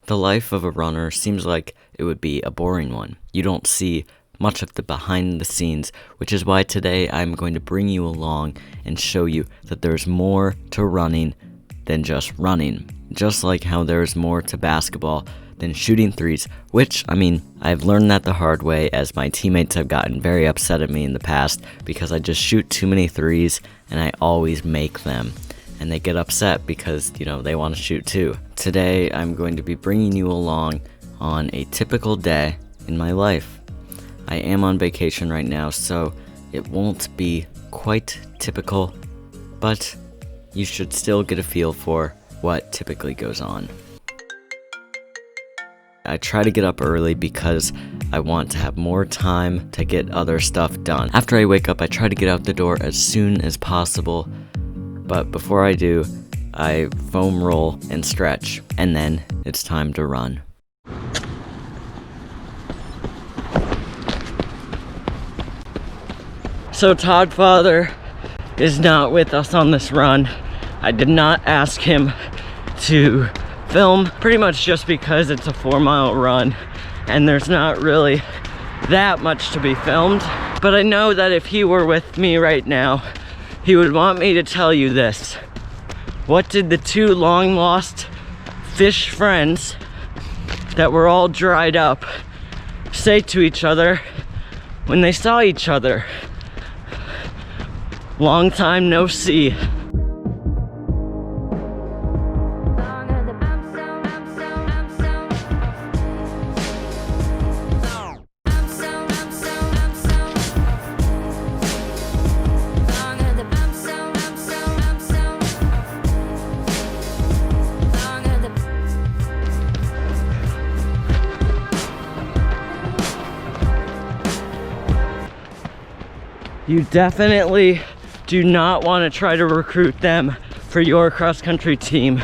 The life of a runner seems like it would be a boring one. You don't see much of the behind the scenes, which is why today I'm going to bring you along and show you that there's more to running than just running. Just like how there's more to basketball than shooting threes, which, I've learned that the hard way, as my teammates have gotten very upset at me in the past because I just shoot too many threes and I always make them. And they get upset because, they want to shoot too. Today, I'm going to be bringing you along on a typical day in my life. I am on vacation right now, so it won't be quite typical, but you should still get a feel for what typically goes on. I try to get up early because I want to have more time to get other stuff done. After I wake up, I try to get out the door as soon as possible, but before I do, I foam roll and stretch, and then it's time to run. So Todd Father is not with us on this run. I did not ask him to film, pretty much just because it's a 4-mile run and there's not really that much to be filmed. But I know that if he were with me right now, he would want me to tell you this. What did the two long lost fish friends that were all dried up say to each other when they saw each other? Long time no see. You definitely do not want to try to recruit them for your cross-country team.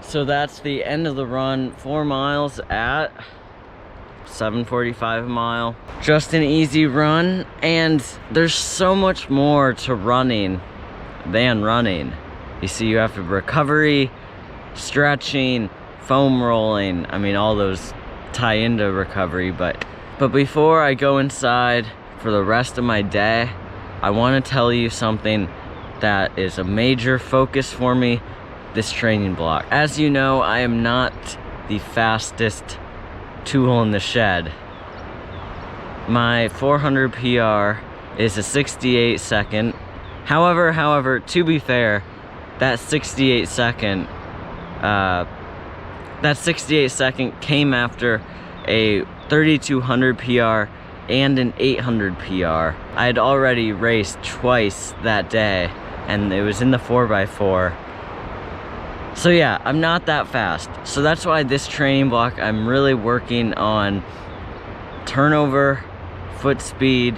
So that's the end of the run, 4 miles at 7:45 a mile. Just an easy run, and there's so much more to running than running. You see, you have to recovery, stretching, foam rolling. All those tie into recovery, but before I go inside for the rest of my day, I want to tell you something that is a major focus for me this training block. As you know, I am not the fastest tool in the shed. My 400 PR is a 68 second. However, to be fair, that 68 second came after a 3200 PR and an 800 PR. I had already raced twice that day, and it was in the 4x4. So yeah, I'm not that fast. So that's why this training block, I'm really working on turnover, foot speed,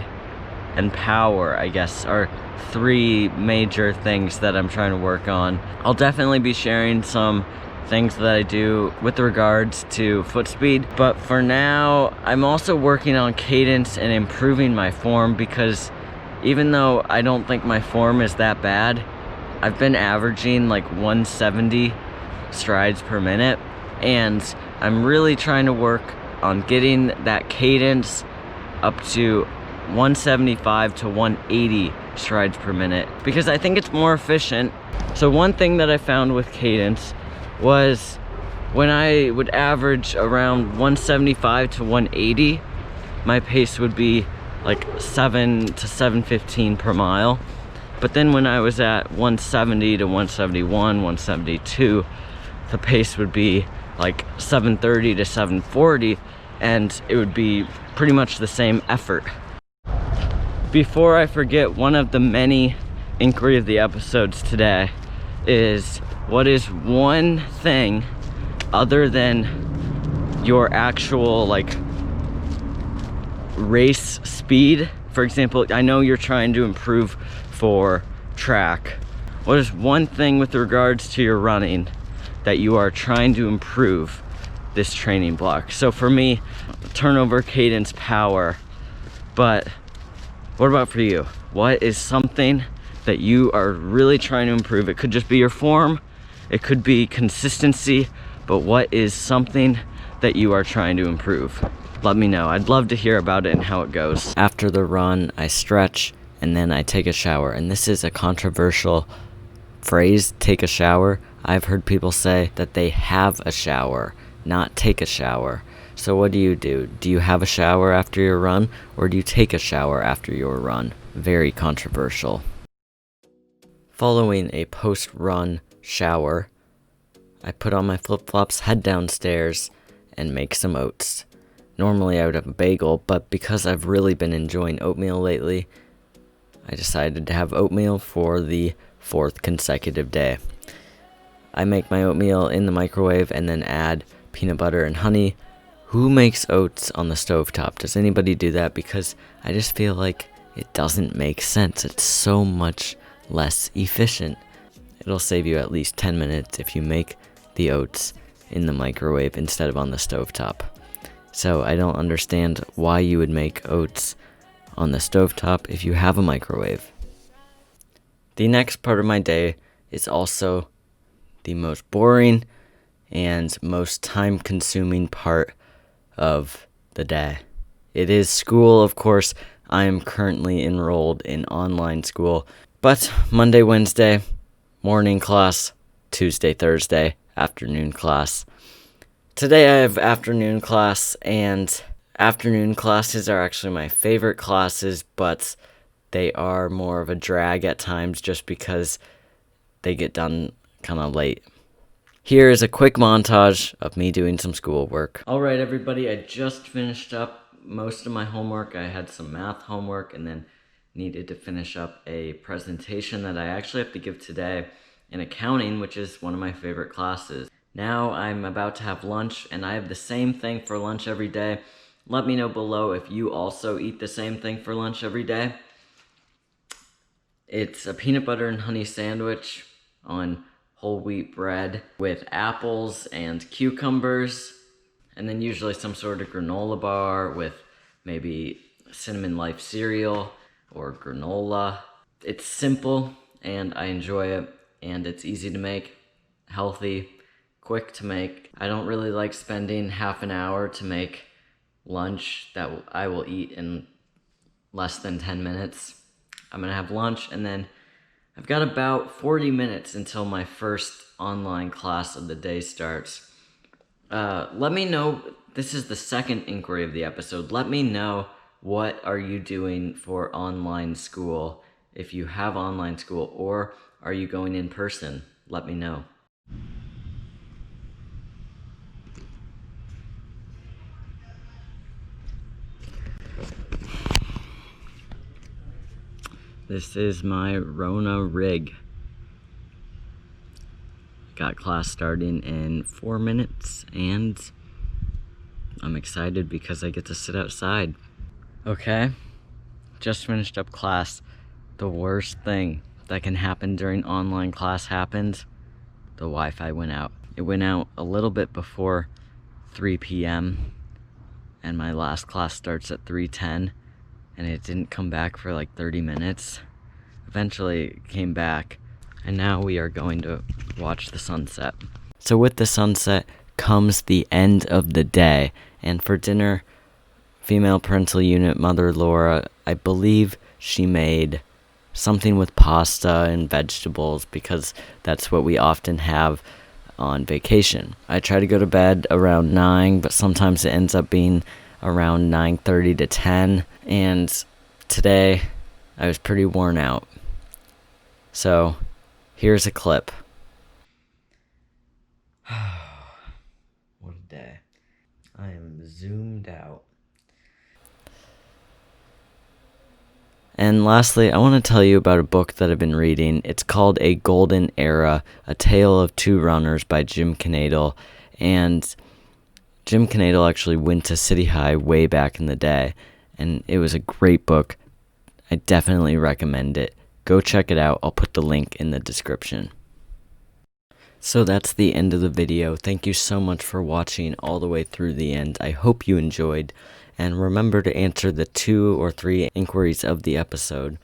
and power, I guess, are 3 major things that I'm trying to work on. I'll definitely be sharing some things that I do with regards to foot speed, but for now, I'm also working on cadence and improving my form, because even though I don't think my form is that bad, I've been averaging like 170 strides per minute, and I'm really trying to work on getting that cadence up to 175 to 180 strides per minute, because I think it's more efficient. So one thing that I found with cadence was when I would average around 175 to 180, my pace would be like 7 to 7:15 per mile. But then when I was at 170 to 171, 172, the pace would be like 7:30 to 7:40, and it would be pretty much the same effort. Before I forget, one of the many inquiry of the episodes today is, what is one thing other than your actual like race speed? For example, I know you're trying to improve for track. What is one thing with regards to your running that you are trying to improve this training block? So for me, turnover, cadence, power. But what about for you? What is something that you are really trying to improve? It could just be your form, it could be consistency, but what is something that you are trying to improve? Let me know. I'd love to hear about it and how it goes. After the run, I stretch and then I take a shower. And this is a controversial phrase, take a shower. I've heard people say that they have a shower, not take a shower. So what do? Do you have a shower after your run, or do you take a shower after your run? Very controversial. Following a post-run shower, I put on my flip-flops, head downstairs, and make some oats. Normally I would have a bagel, but because I've really been enjoying oatmeal lately, I decided to have oatmeal for the 4th consecutive day. I make my oatmeal in the microwave and then add peanut butter and honey. Who makes oats on the stovetop? Does anybody do that? Because I just feel like it doesn't make sense. It's so much less efficient. It'll save you at least 10 minutes if you make the oats in the microwave instead of on the stovetop. So I don't understand why you would make oats on the stovetop if you have a microwave. The next part of my day is also the most boring and most time-consuming part of the day. It is school, of course. I am currently enrolled in online school, but Monday, Wednesday, morning class, Tuesday, Thursday, afternoon class. Today I have afternoon class, and afternoon classes are actually my favorite classes, but they are more of a drag at times just because they get done kind of late. Here is a quick montage of me doing some schoolwork. Alright everybody, I just finished up most of my homework. I had some math homework and then needed to finish up a presentation that I actually have to give today in accounting, which is one of my favorite classes. Now I'm about to have lunch, and I have the same thing for lunch every day. Let me know below if you also eat the same thing for lunch every day. It's a peanut butter and honey sandwich on whole wheat bread with apples and cucumbers, and then usually some sort of granola bar with maybe Cinnamon Life cereal or granola. It's simple and I enjoy it, and it's easy to make, healthy, quick to make. I don't really like spending half an hour to make lunch that I will eat in less than 10 minutes. I'm gonna have lunch, and then I've got about 40 minutes until my first online class of the day starts. Let me know, this is the second inquiry of the episode. Let me know, what are you doing for online school? If you have online school, or are you going in person? Let me know. This is my Rona rig. Got class starting in 4 minutes, and I'm excited because I get to sit outside. Okay, just finished up class. The worst thing that can happen during online class happened. The Wi-Fi went out. It went out a little bit before 3 p.m. and my last class starts at 3:10, and it didn't come back for like 30 minutes. Eventually it came back, and now we are going to watch the sunset. So with the sunset comes the end of the day. And for dinner, female parental unit mother Laura, I believe she made something with pasta and vegetables because that's what we often have on vacation. I try to go to bed around 9, but sometimes it ends up being around 9:30 to 10, and today I was pretty worn out. So, here's a clip. What a day. I am zoomed out. And lastly, I want to tell you about a book that I've been reading. It's called A Golden Era, A Tale of Two Runners by Jim Canadle. And Jim Canadle actually went to City High way back in the day, and it was a great book. I definitely recommend it. Go check it out. I'll put the link in the description. So that's the end of the video. Thank you so much for watching all the way through the end. I hope you enjoyed. And remember to answer the 2 or 3 inquiries of the episode.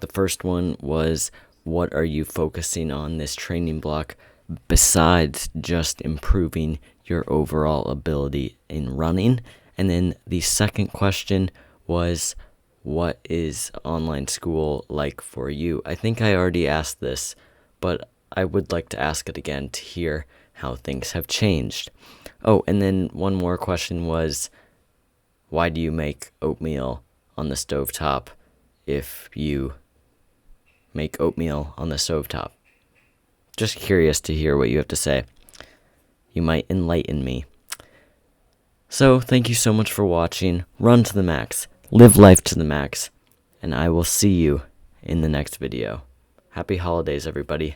The first one was, what are you focusing on this training block besides just improving your overall ability in running? And then the second question was, what is online school like for you? I think I already asked this, but I would like to ask it again to hear how things have changed. Oh, and then one more question was, why do you make oatmeal on the stovetop if you make oatmeal on the stovetop? Just curious to hear what you have to say. You might enlighten me. So, thank you so much for watching. Run to the max. Live life to the max. And I will see you in the next video. Happy holidays, everybody.